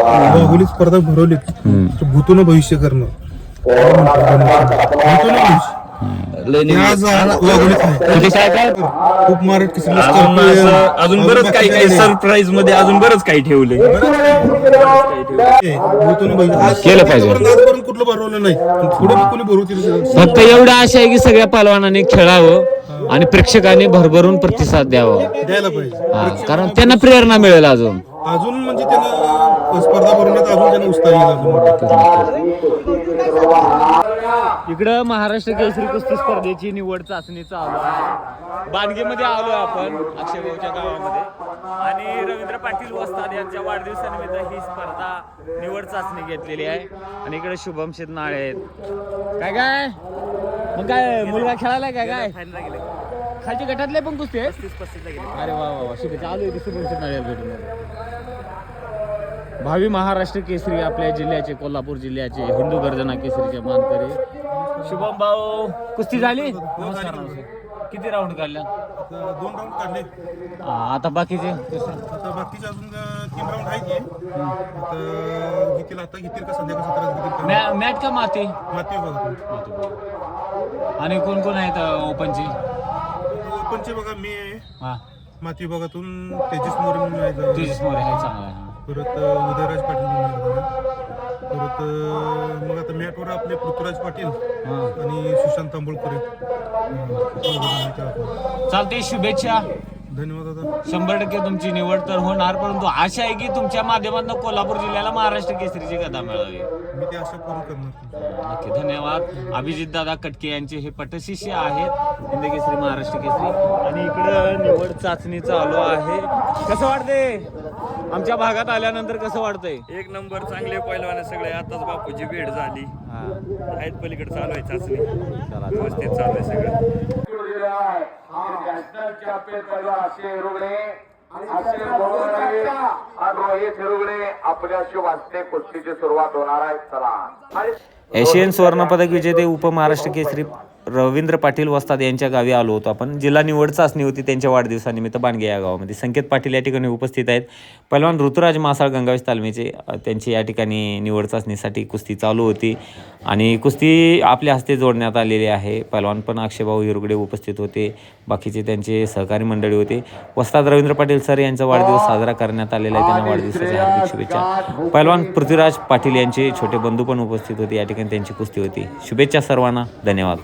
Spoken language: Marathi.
वाघोली स्पर्धा भरवली तर भूतून भविष्य करणं भूतून भविष्य आज वाघोलीत आहे. खूप मराठी अजून बरंच काही काही सरप्राईज मध्ये अजून बरंच काही ठेवले केलं पाहिजे. आजपर्यंत कुठलं भरवलं नाही पुढे कोणी भरवतील. फक्त एवढं आशा आहे की सगळ्या पहलवानांनी खेळावं आणि प्रेक्षकांनी भरभरून प्रतिसाद द्यावा, द्यायला पाहिजे. कारण त्यांना प्रेरणा मिळेल अजून म्हणजे त्यांना स्पर्धा भरवण्यात अजून त्यांना उत्साह येईल. इकडं महाराष्ट्र केसरी कुस्ती स्पर्धेची निवड चाचणी चालू आहे. बानगीमध्ये आलो आपण अक्षयभाऊच्या गावामध्ये आणि रवींद्र पाटील वस्ताद यांच्या वाढदिवसानिमित्त ही स्पर्धा निवड चाचणी घेतलेली आहे. आणि इकडे शुभम शेतनाळे आहेत. काय काय मग काय मुलगा खेळायला काय खालच्या गटातले पण कुस्ती आहे. अरे वा वा शुभेच्छा. आलो इथे शुभम शेतनाळे भेटून. भावी महाराष्ट्र केसरी आपल्या जिल्ह्याचे कोल्हापूर जिल्ह्याचे हिंदू गर्जना केसरीचे मानकरी शुभम भाऊ. कुस्ती झाली. नमस्कार. किती राऊंड काढल्या? 2 राऊंड काढले. आता बाकीचे आता बाकीचे अजून 3 राऊंड आहे की आता घेतील का संध्याकाळ मॅट का माती आणि कोण कोण आहेत ओपनचे? ओपनचे बघा मी आहे. हा माती विभागातून तेजस मोरे म्हणून आहे. तेजस मोरे आहे चांगला आहे. परत उदयराज पाटील म्हणून आहे. परत मग आता मॅटवर आपले पृथ्वीराज पाटील आणि सुशांत तांबोळकर. चालते. शुभेच्छा. धन्यवाद दादा. 100% तुमची निवड तर होणार, परंतु आशा आहे की तुमच्या माध्यमातून कोल्हापूर जिल्ह्याला महाराष्ट्र केसरीची गदा मिळावी. मी ते आशा पूर्ण करणार. नक्की. धन्यवाद. अभिजित दादा कटके यांचे हे पटशिष्य आहेत हिंद केसरी महाराष्ट्र केसरी. आणि इकडं निवड चाचणी चालू आहे. कसं वाटतंय आमच्या भागात आल्यानंतर? कसं वाटतंय? एक नंबर. चांगले पैलवान सगळे. आताच बापूची भेट झाली आहेत. पलीकडे चालू आहे चाचणी. व्यवस्थित चालू आहे सगळं. आपल्या शुभ हस्ते कुस्तीची सुरुवात होणार आहे. चला. एशियन सुवर्णपदक विजेते उपमहाराष्ट्र केसरी रवींद्र पाटील वस्ताद यांच्या गावी आलो होतो आपण. जिल्हा निवड चाचणी होती त्यांच्या वाढदिवसानिमित्त बानगे या गावामध्ये. संकेत पाटील या ठिकाणी उपस्थित आहेत. पहिलवान ऋतुराज मासाळ गंगावेश तालमीचे त्यांची या ठिकाणी निवड चाचणीसाठी कुस्ती चालू होती आणि कुस्ती आपल्या हस्ते जोडण्यात आलेली आहे. पहिलवान पण अक्षयभाऊ हिरगडे उपस्थित होते. बाकीचे त्यांचे सहकारी मंडळी होते. वस्ताद रवींद्र पाटील सर यांचा वाढदिवस साजरा करण्यात आलेला आहे. त्यांना वाढदिवसाच्या हार्दिक शुभेच्छा. पहिलवान पृथ्वीराज पाटील यांचे छोटे बंधू पण उपस्थित होते. या ठिकाणी त्यांची कुस्ती होती. शुभेच्छा सर्वांना. धन्यवाद.